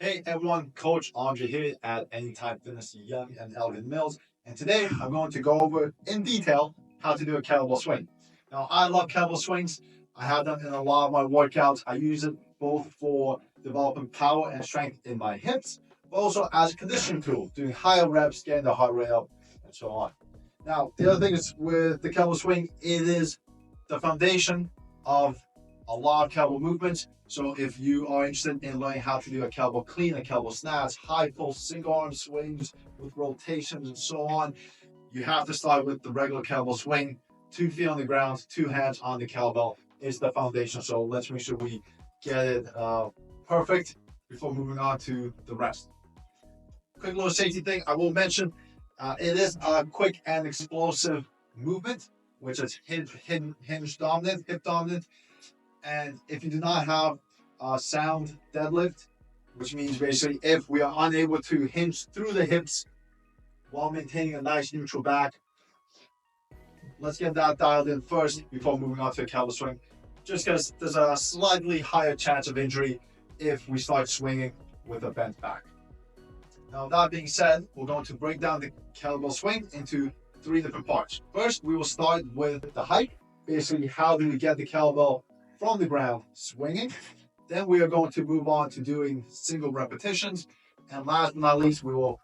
Hey everyone, Coach Andre here at Anytime Fitness Young and Elgin Mills, and today I'm going to go over in detail how to do a kettlebell swing. Now, I love kettlebell swings. I have them in a lot of my workouts. I use it both for developing power and strength in my hips, but also as a conditioning tool, doing higher reps, getting the heart rate up, and so on. Now, the other thing is with the kettlebell swing, it is the foundation of a lot of kettlebell movements. So if you are interested in learning how to do a kettlebell clean, a kettlebell snatch, high pull single arm swings with rotations and so on, you have to start with the regular kettlebell swing. 2 feet on the ground, 2 hands on the kettlebell is the foundation. So let's make sure we get it perfect before moving on to the rest. Quick little safety thing I will mention, it is a quick and explosive movement, which is hinge dominant, hip dominant. And if you do not have a sound deadlift, which means basically if we are unable to hinge through the hips while maintaining a nice neutral back, let's get that dialed in first before moving on to a kettlebell swing, just because there's a slightly higher chance of injury if we start swinging with a bent back. Now, that being said, we're going to break down the kettlebell swing into 3 different parts. First, we will start with the height. Basically, how do we get the kettlebell from the ground swinging? Then we are going to move on to doing single repetitions. And last but not least, we will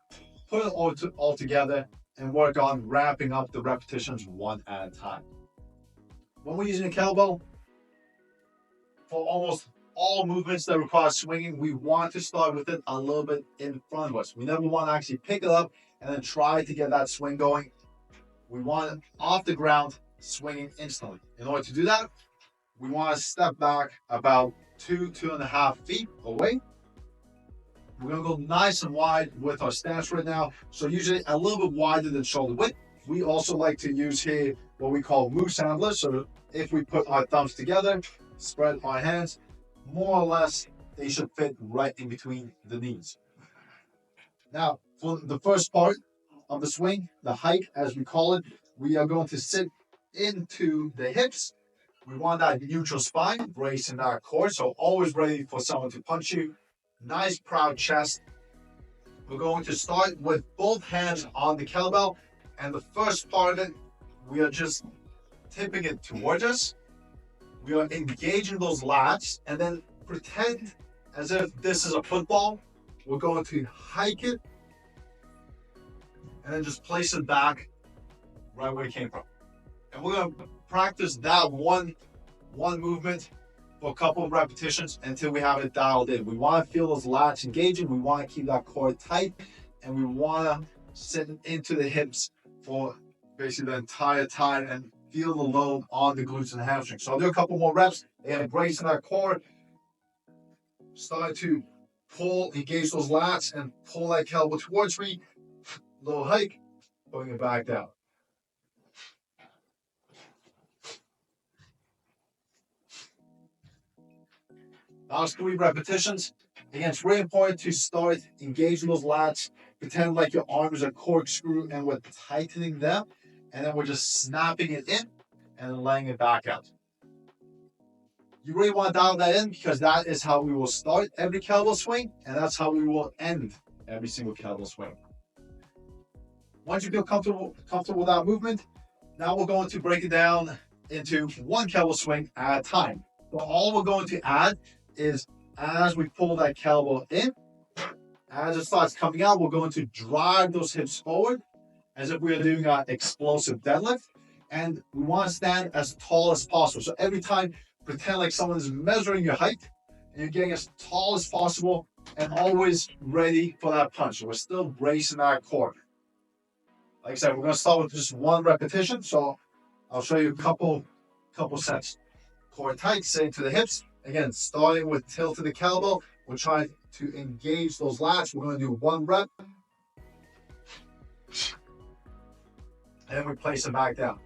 put it all together and work on ramping up the repetitions one at a time. When we're using a kettlebell, for almost all movements that require swinging, we want to start with it a little bit in front of us. We never want to actually pick it up and then try to get that swing going. We want it off the ground, swinging instantly. In order to do that, we want to step back about 2.5 feet away. We're going to go nice and wide with our stance right now. So usually a little bit wider than shoulder width. We also like to use here what we call moose handlers. So if we put our thumbs together, spread our hands, more or less, they should fit right in between the knees. Now, for the first part of the swing, the hike, as we call it, we are going to sit into the hips. We want that neutral spine, bracing our core, so always ready for someone to punch you. Nice, proud chest. We're going to start with both hands on the kettlebell, and the first part of it, we are just tipping it towards us. We are engaging those lats, and then pretend as if this is a football. We're going to hike it, and then just place it back right where it came from. And we're going to practice that one movement for a couple of repetitions until we have it dialed in. We want to feel those lats engaging. We want to keep that core tight, and we want to sit into the hips for basically the entire time and feel the load on the glutes and hamstrings. So I'll do a couple more reps. Again, bracing that core. Start to pull, engage those lats, and pull that kettlebell towards me. Little hike, putting it back down. That was 3 repetitions. Again, it's really important to start engaging those lats. Pretend like your arms are corkscrew and we're tightening them. And then we're just snapping it in and then laying it back out. You really want to dial that in because that is how we will start every kettlebell swing, and that's how we will end every single kettlebell swing. Once you feel comfortable with that movement, now we're going to break it down into 1 kettlebell swing at a time. But all we're going to add is as we pull that kettlebell in, as it starts coming out, we're going to drive those hips forward as if we are doing an explosive deadlift. And we want to stand as tall as possible. So every time, pretend like someone is measuring your height and you're getting as tall as possible and always ready for that punch. So we're still bracing our core. Like I said, we're going to start with just 1 repetition. So I'll show you a couple sets. Core tight, sit into the hips. Again, starting with tilt to the kettlebell, we're trying to engage those lats. We're going to do 1 rep. And then we place it back down.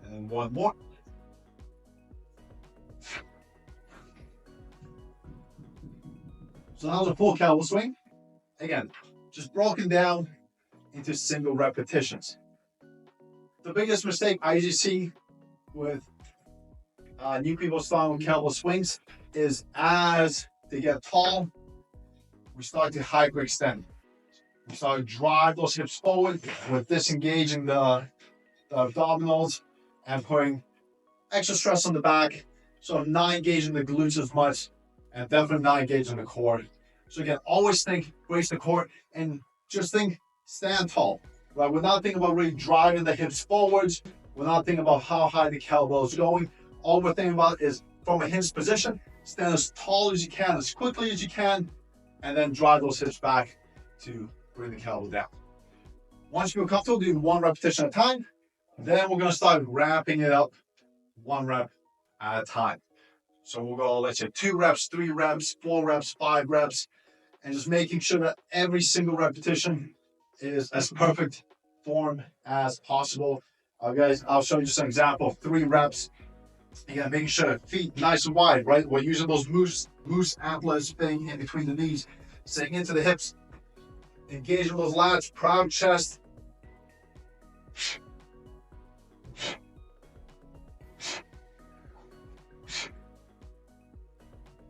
And 1 more. So that was a full kettlebell swing. Again, just broken down into single repetitions. The biggest mistake I usually see with new people starting with kettlebell swings is as they get tall, we start to hyperextend. We start to drive those hips forward with disengaging the abdominals and putting extra stress on the back. So not engaging the glutes as much and definitely not engaging the core. So again, always think, brace the core and just think, stand tall. Right? We're not thinking about really driving the hips forwards. We're not thinking about how high the kettlebell is going. All we're thinking about is from a hinge position, stand as tall as you can, as quickly as you can, and then drive those hips back to bring the kettlebell down. Once you feel comfortable, do 1 repetition at a time. Then we're going to start ramping it up 1 rep at a time. So we'll go, let's say 2 reps, 3 reps, 4 reps, 5 reps, and just making sure that every single repetition is as perfect form as possible. Guys, I'll show you just an example of 3 reps. Again, making sure feet nice and wide, right? We're using those moose antlers thing in between the knees, sinking into the hips, engaging those lats, proud chest.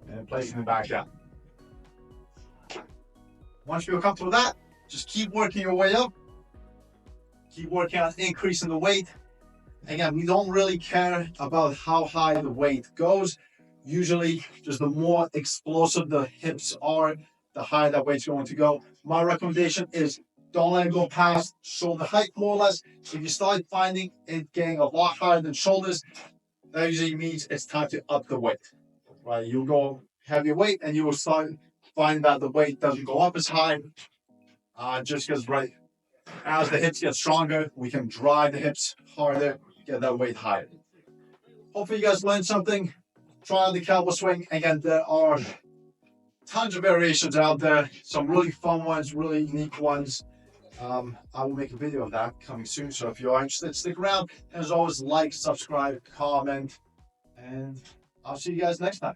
And placing it back down. Once you feel comfortable with that, just keep working your way up. Keep working on increasing the weight. Again, we don't really care about how high the weight goes. Usually, just the more explosive the hips are, the higher that weight's going to go. My recommendation is don't let it go past shoulder height, more or less. If you start finding it getting a lot higher than shoulders, that usually means it's time to up the weight. Right? You'll go heavier weight and you will start finding that the weight doesn't go up as high. Just because, right, as the hips get stronger, we can drive the hips harder, get that weight higher. Hopefully you guys learned something. Try out the kettlebell swing. Again, there are tons of variations out there. Some really fun ones, really unique ones. I will make a video of that coming soon. So if you are interested, stick around. And as always, like, subscribe, comment, and I'll see you guys next time.